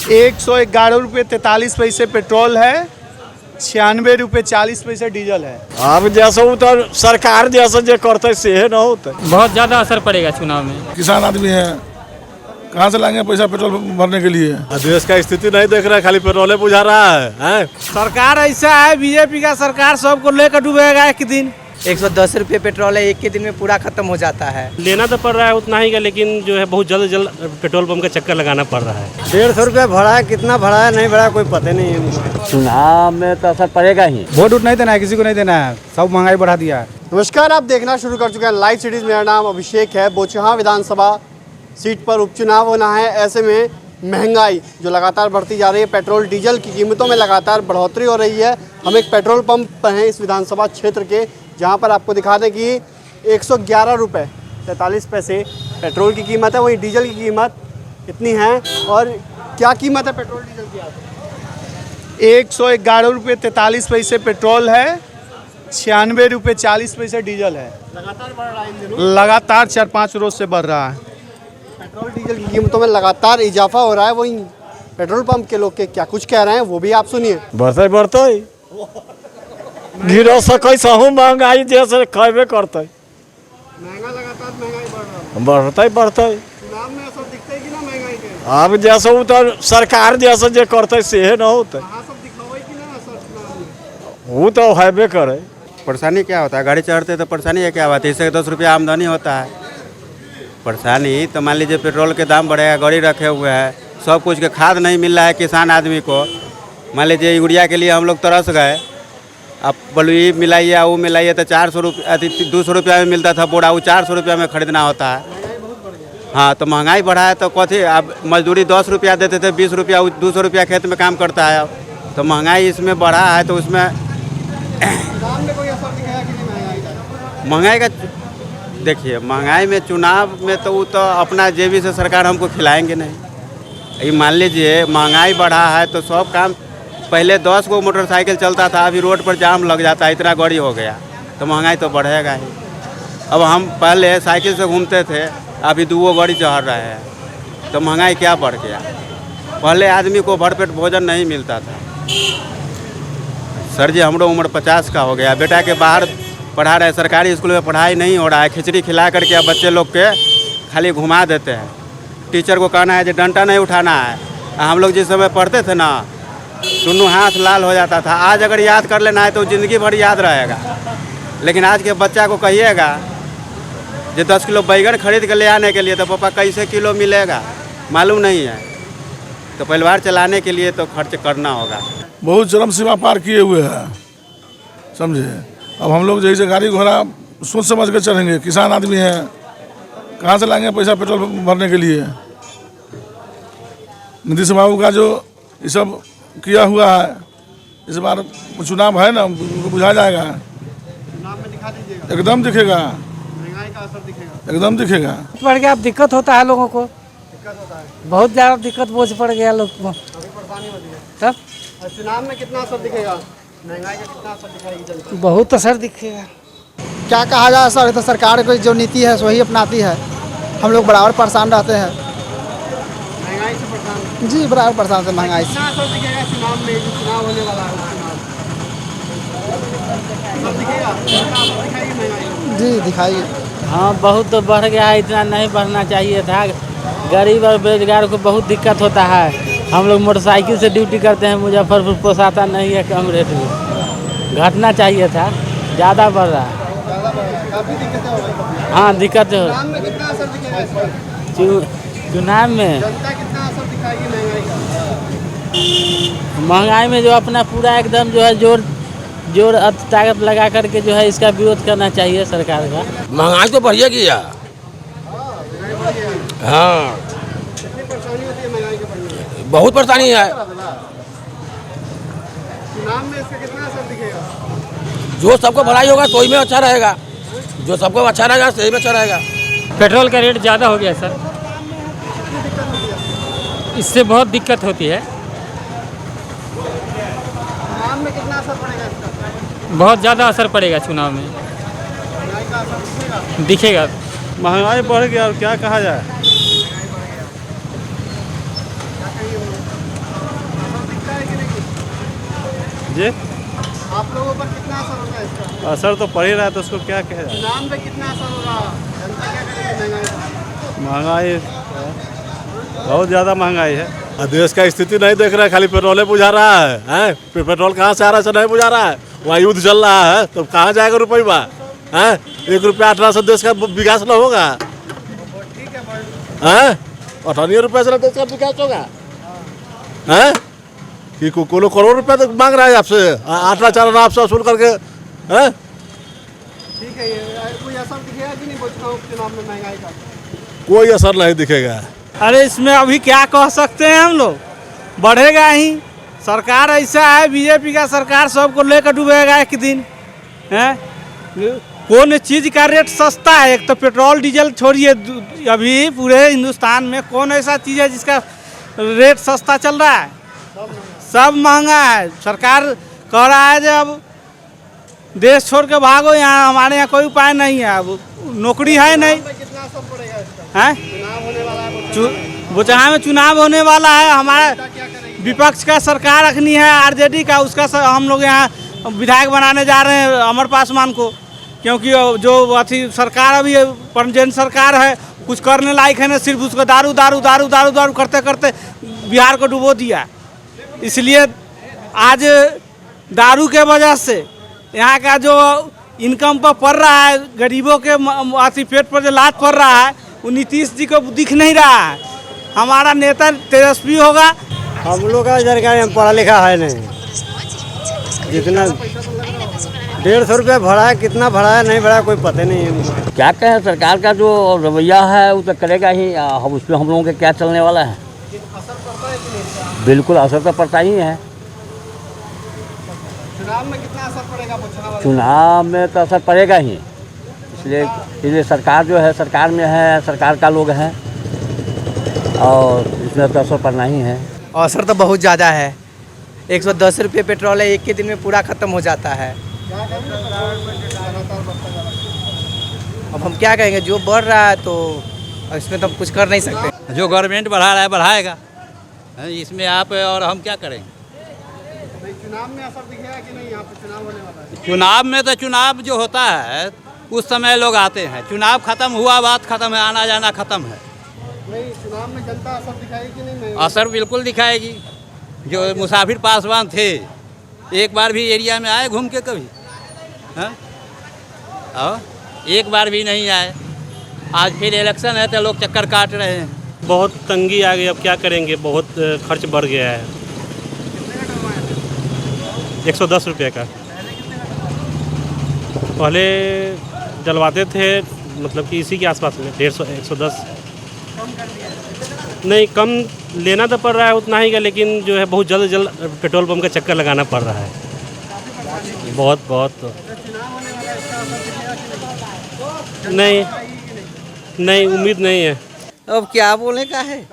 111 रुपये 43 पैसे पेट्रोल है, 96 रुपये 40 पैसे डीजल है। अब जैसा तो सरकार जैसा जो करते से न होता, बहुत ज़्यादा असर पड़ेगा चुनाव में। किसान आदमी है, कहाँ से लाएंगे पैसा पेट्रोल भरने के लिए? देश का स्थिति नहीं देख रहा, खाली पेट्रोल बुझा रहा है। सरकार ऐसा है, बीजेपी का सरकार सबको लेकर डूबेगा एक दिन। 110 रुपये पेट्रोल है, एक के दिन में पूरा खत्म हो जाता है। लेना तो पड़ रहा है उतना ही का, लेकिन जो है बहुत जल्द पेट्रोल पंप का चक्कर लगाना पड़ रहा है। 150 रुपये भरा है, कितना भरा है नहीं भरा कोई पता नहीं है। चुनाव में तो असर पड़ेगा ही। वोट नहीं देना है, किसी को नहीं देना है, सब महंगाई बढ़ा दिया है। नमस्कार, आप देखना शुरू कर चुके हैं लाइव सिटीज। मेरा नाम अभिषेक है। बोचहां विधानसभा सीट पर उपचुनाव होना है। ऐसे में महंगाई जो लगातार बढ़ती जा रही है, पेट्रोल डीजल की कीमतों में लगातार बढ़ोतरी हो रही है। हम एक पेट्रोल पंप पर हैं इस विधानसभा क्षेत्र के, जहां पर आपको दिखा दें कि 111 रुपये 43 पैसे पेट्रोल की कीमत है, वहीं डीजल की कीमत इतनी है। और क्या कीमत है पेट्रोल डीजल की? 111 रुपये 43 पैसे पेट्रोल है, 96 रुपये 40 पैसे डीजल है। लगातार बढ़ रहा है इन दिनों, लगातार 4-5 रोज से बढ़ रहा है। पेट्रोल डीजल की कीमतों में लगातार इजाफा हो रहा है। वहीं पेट्रोल पंप के लोग के क्या कुछ कह रहे हैं वो भी आप सुनिए। बढ़ते गिरो सकै सहू महंगाई जैसे कहबे करते, महंगा लगातार महंगाई बढ़ रहा है। बढ़ते चुनाव में असर दिखता है कि ना महंगाई के? अब जैसा तो सरकार जैसा जो करते से न होता, हाँ, सब दिखावे कि ना असर चुनाव में? वो तो हैबे करे। परेशानी क्या होता है, गाड़ी चढ़ते तो परेशानी है क्या बात है, इससे 10 रुपया आमदनी होता है। परेशानी तो मान लीजिए पेट्रोल के दाम बढ़ेगा, गाड़ी रखे हुए हैं, सब कुछ के खाद नहीं मिल रहा है किसान आदमी को। मान लीजिए यूरिया के लिए हम लोग तरस गए, अब बलुई मिलाइए वो मिलाइए तो 400 रुपया 200 रुपया में मिलता था बोरा, वो 400 रुपया में खरीदना होता है। हाँ, तो महंगाई बढ़ा है तो कथी, अब मजदूरी 10 रुपया देते थे, 20 रुपया 200 रुपया खेत में काम करता है। अब तो महंगाई इसमें बढ़ा है तो उसमें कोई असर दिखाया कि नहीं महंगाई का? महंगाई का देखिए, महंगाई में चुनाव में तो वो तो अपना जेबी से सरकार हमको खिलाएंगे नहीं। ये मान लीजिए महंगाई बढ़ा है तो सब काम, पहले 10 गो मोटरसाइकिल चलता था, अभी रोड पर जाम लग जाता है, इतना गाड़ी हो गया तो महंगाई तो बढ़ेगा ही। अब हम पहले साइकिल से घूमते थे, अभी 2 गाड़ी चढ़ रहे हैं तो महंगाई क्या बढ़ गया। पहले आदमी को भरपेट भोजन नहीं मिलता था। सर जी, हमारा उम्र 50 का हो गया, बेटा के बाहर पढ़ा रहे, सरकारी स्कूल में पढ़ाई नहीं हो रहा है, खिचड़ी खिला करके अब बच्चे लोग के खाली घुमा देते हैं। टीचर को कहना है जो डंडा नहीं उठाना है। हम लोग जिस समय पढ़ते थे ना, दोनों हाथ लाल हो जाता था। आज अगर याद कर लेना है तो ज़िंदगी भर याद रहेगा, लेकिन आज के बच्चा को कहिएगा जो 10 किलो बैगन खरीद के ले आने के लिए तो पापा कैसे किलो मिलेगा मालूम नहीं है। तो परिवार चलाने के लिए तो खर्च करना होगा। बहुत चरम सीमा पार किए हुए हैं, समझे। अब हम लोग जैसे गाड़ी घोड़ा सोच समझ कर चलेंगे, किसान आदमी है, कहाँ से लाएंगे पैसा पेट्रोल भरने के लिए? नीतीश बाबू का जो ये सब किया हुआ है, इस बार चुनाव है ना, उनको बुझा जाएगा। चुनाव में दिखा दीजिएगा, एकदम दिखेगा, महंगाई का असर दिखेगा, एकदम दिखेगा। बढ़ गया, अब दिक्कत होता है लोगों को, दिक्कत होता है, बहुत ज़्यादा दिक्कत बोझ पड़ गया लोग को। अभी परेशानी होती है। तब और चुनाव में कितना असर दिखेगा, महंगाई का कितना असर दिखाएगी जनता? बहुत असर दिखेगा। क्या कहा जाए सर, तो सरकार की जो नीति है वही अपनाती है। हम लोग बराबर परेशान रहते हैं। महंगाई से परेशान जी, बराबर परेशान से महंगाई से। कितना असर दिखेगा चुनाव में? जो चुनाव होने वाला है चुनाव असर दिखेगा, कितना असर दिखाएगी महंगाई? जी, दिखाइए। हाँ, बहुत तो बढ़ गया है, इतना नहीं बढ़ना चाहिए था। गरीब और बेरोजगार को बहुत दिक्कत होता है। हम लोग मोटरसाइकिल से ड्यूटी करते हैं, मुजफ्फरपुर पोसाता नहीं है कम रेट में, घटना चाहिए था, ज़्यादा बढ़ रहा है। काफ़ी दिक्कतें हो रही। हाँ, दिक्कत हो। चुनाव में कितना असर दिखेगा इसका? चुनाव में जनता कितना असर दिखाएगी महंगाई का? महंगाई में जो अपना पूरा एकदम जो है जोर ताकत लगा करके जो है इसका विरोध करना चाहिए सरकार का। महंगाई तो बढ़िया गया। हाँ, कितनी परेशानी होती है महंगाई के बढ़ने में? बहुत परेशानी है। चुनाव में इसका कितना असर दिखेगा? जो सबको भलाई होगा तो ही में अच्छा रहेगा, जो सबको अच्छा रहेगा सही में अच्छा रहेगा। पेट्रोल का रेट ज़्यादा हो गया सर, इससे बहुत दिक्कत होती है। चुनाव में कितना असर पड़ेगा इसका? बहुत ज़्यादा असर पड़ेगा चुनाव में, महंगाई का असर दिखेगा। महंगाई बढ़ गया और क्या कहा जाए। जी आप लोगों पर कितना असर होगा इसका? असर तो पड़ ही रहा है, तो उसको क्या कहे। चुनाव में कितना असर होगा? जनता क्या करेगी महंगाई का? महंगाई बहुत ज़्यादा महंगाई है। देश का स्थिति नहीं देख रहा है, खाली पेट्रोल बुझा रहा है, हैं? पेट्रोल कहाँ से आ रहा है नहीं बुझा रहा है। वहाँ युद्ध चल रहा है तो कहाँ जाएगा रुपया, हैं? 1 रुपया 18 से देश का विकास न होगा, हैं? 98 रुपये से देश का विकास होगा, हैं? कि कोई करोड़ रुपया तक मांग रहा है आपसे, 18 आपसे वसूल करके, हैं? ठीक है, ये कोई असर दिखेगा कि नहीं चुनाव में महंगाई का? कोई असर नहीं दिखेगा। अरे इसमें अभी क्या कह सकते हैं हम लोग, बढ़ेगा ही। सरकार ऐसा है, बीजेपी का सरकार सबको लेकर डूबेगा एक दिन, हैं? कौन चीज़ का रेट सस्ता है? एक तो पेट्रोल डीजल छोड़िए, अभी पूरे हिंदुस्तान में कौन ऐसा चीज़ है जिसका रेट सस्ता चल रहा है? सब महंगा है। सरकार कह रहा है जो अब देश छोड़ के भागो, यहाँ हमारे यहाँ कोई उपाय नहीं है, अब नौकरी है नहीं। कितना असर पड़ेगा इसका? हैं? चुनाव होने वाला है बोचहा में चुनाव होने वाला है। हमारा विपक्ष का सरकार रखनी है आरजेडी का, उसका हम लोग यहाँ विधायक बनाने जा रहे हैं अमर पासवान को, क्योंकि जो अथी सरकार अभी प्रेजेंट सरकार है कुछ करने लायक है ना, सिर्फ उसको दारू दारू दारू दारू दारू करते करते बिहार को डुबो दिया। इसलिए आज दारू के वजह से यहाँ का जो इनकम पर पड़ रहा है, गरीबों के अथी पेट पर जो लात पड़ रहा है, वो नीतीश जी को दिख नहीं रहा है। हमारा नेता तेजस्वी होगा। हम लोग का इधर का पढ़ा लिखा है नहीं, जितना 150 रुपया भरा है, कितना भरा है नहीं भरा कोई पता नहीं है। क्या कहें, सरकार का जो रवैया है वो तो करेगा ही, हम उस पर हम लोगों के क्या चलने वाला है। बिल्कुल असर तो पड़ता ही है। चुनाव में कितना असर पड़ेगा? चुनाव में तो असर पड़ेगा ही, इसलिए सरकार जो है सरकार में है, सरकार का लोग हैं, और इसमें तो असर पड़ना ही है। असर तो बहुत ज़्यादा है। 110 रुपये पेट्रोल है, एक के दिन में पूरा ख़त्म हो जाता है। अब हम क्या कहेंगे, जो बढ़ रहा है तो इसमें तो हम कुछ कर नहीं सकते। जो गवर्नमेंट बढ़ा रहा है बढ़ाएगा, इसमें आप और हम क्या करेंगे। चुनाव में असर दिखेगा कि नहीं? यहाँ पे चुनाव होने वाला है। चुनाव में तो चुनाव जो होता है उस समय लोग आते हैं, चुनाव खत्म हुआ बात खत्म है, आना जाना खत्म है। नहीं, चुनाव में जनता असर दिखाएगी कि नहीं? असर बिल्कुल दिखाएगी। जो मुसाफिर पासवान थे, एक बार भी एरिया में आए घूम के कभी, हाँ? और एक बार भी नहीं आए। आज फिर इलेक्शन है तो लोग चक्कर काट रहे हैं। बहुत तंगी आ गई, अब क्या करेंगे, बहुत खर्च बढ़ गया है। 110 रुपये का पहले डलवाते थे, मतलब कि इसी के आसपास में 150 110। नहीं, कम लेना तो पड़ रहा है उतना ही का, लेकिन जो है बहुत जल्द पेट्रोल पंप का चक्कर लगाना पड़ रहा है। बहुत नहीं उम्मीद नहीं है। अब क्या बोलने का है।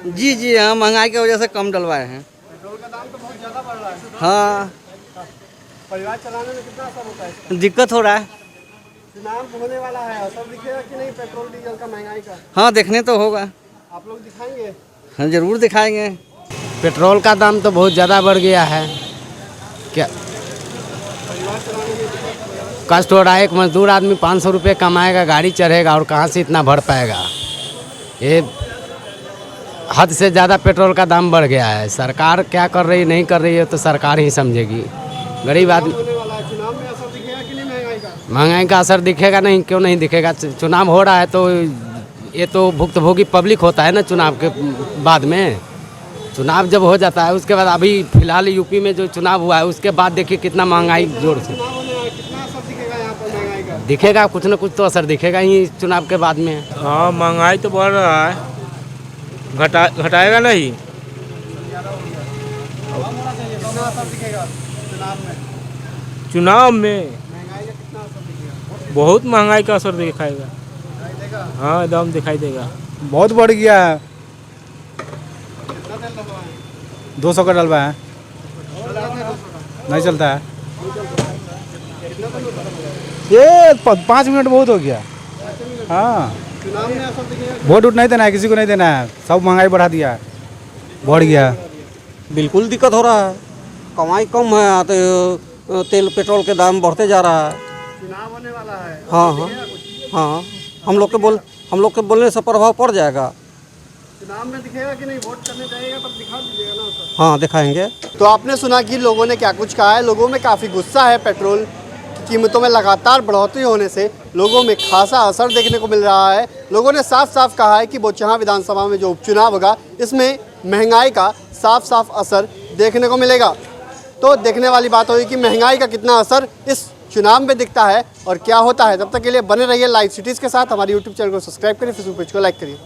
जी जी हाँ, महंगाई की वजह से कम डलवाए हैं। पेट्रोल का दाम तो बहुत ज़्यादा बढ़ रहा है। हाँ, परिवार चलाने में कितना असर होता है? दिक्कत हो रहा है। चुनाव होने वाला है, असर दिखेगा कि नहीं पेट्रोल डीजल का महंगाई का? हाँ, देखने तो होगा। आप लोग दिखाएंगे? हाँ, जरूर दिखाएंगे। पेट्रोल का दाम तो बहुत ज़्यादा बढ़ गया है। क्या कष्ट हो रहा है। एक मजदूर आदमी 500 रुपये कमाएगा, गाड़ी चढ़ेगा और कहाँ से इतना भर पाएगा। ये हद से ज़्यादा पेट्रोल का दाम बढ़ गया है। सरकार क्या कर रही नहीं कर रही है तो सरकार ही समझेगी। गरीब आदमी होने वाला है, चुनाव में असर दिखेगा कि नहीं महंगाई का? महंगाई का असर दिखेगा नहीं, क्यों नहीं दिखेगा। चुनाव हो रहा है तो ये तो भुक्तभोगी पब्लिक होता है ना। चुनाव के बाद में, चुनाव जब हो जाता है उसके बाद, अभी फिलहाल यूपी में जो चुनाव हुआ है उसके बाद देखिए कितना महंगाई जोर से चुनाव होने वाला है, कितना असर दिखेगा यहाँ पर महंगाई का? दिखेगा। कुछ न कुछ तो असर दिखेगा ही चुनाव के बाद में। हाँ, महंगाई तो बढ़ रहा है, घटाएगा नहीं। कितना असर दिखेगा चुनाव में महंगाई का? कितना असर दिखेगा? बहुत महंगाई का असर दिखाएगा। देगा? हाँ, एकदम दिखाई देगा। बहुत बढ़ गया है। कितना तेल डलवाएं? 200 का डलवा है, नहीं चलता है। ये 5 मिनट बहुत हो गया। हाँ, चुनाव में असर दिखेगा? वोट उठ नहीं देना है, किसी को नहीं देना है। सब महंगाई बढ़ा दिया है, बढ़ गया। बिल्कुल दिक्कत हो रहा है। कमाई कम है तो तेल पेट्रोल के दाम बढ़ते जा रहा है। चुनाव होने वाला है। हाँ हाँ हाँ, हम लोग के बोलने से प्रभाव पड़ जाएगा। चुनाव में दिखेगा कि नहीं, वोट करने जाएगा तब दिखा दीजिएगा ना सर। हाँ, दिखाएंगे। तो आपने सुना कि लोगों ने क्या कुछ कहा है। लोगों में काफ़ी गुस्सा है। पेट्रोल की कीमतों में लगातार बढ़ोतरी होने से लोगों में खासा असर देखने को मिल रहा है। लोगों ने साफ साफ कहा है कि बोचहां विधानसभा में जो उपचुनाव होगा इसमें महंगाई का साफ साफ असर देखने को मिलेगा। तो देखने वाली बात होगी कि महंगाई का कितना असर इस चुनाव में दिखता है और क्या होता है। तब तक के लिए बने रहिए लाइव सिटीज़ के साथ। हमारी यूट्यूब चैनल को सब्सक्राइब करिए, फेसबुक पेज को लाइक करिए।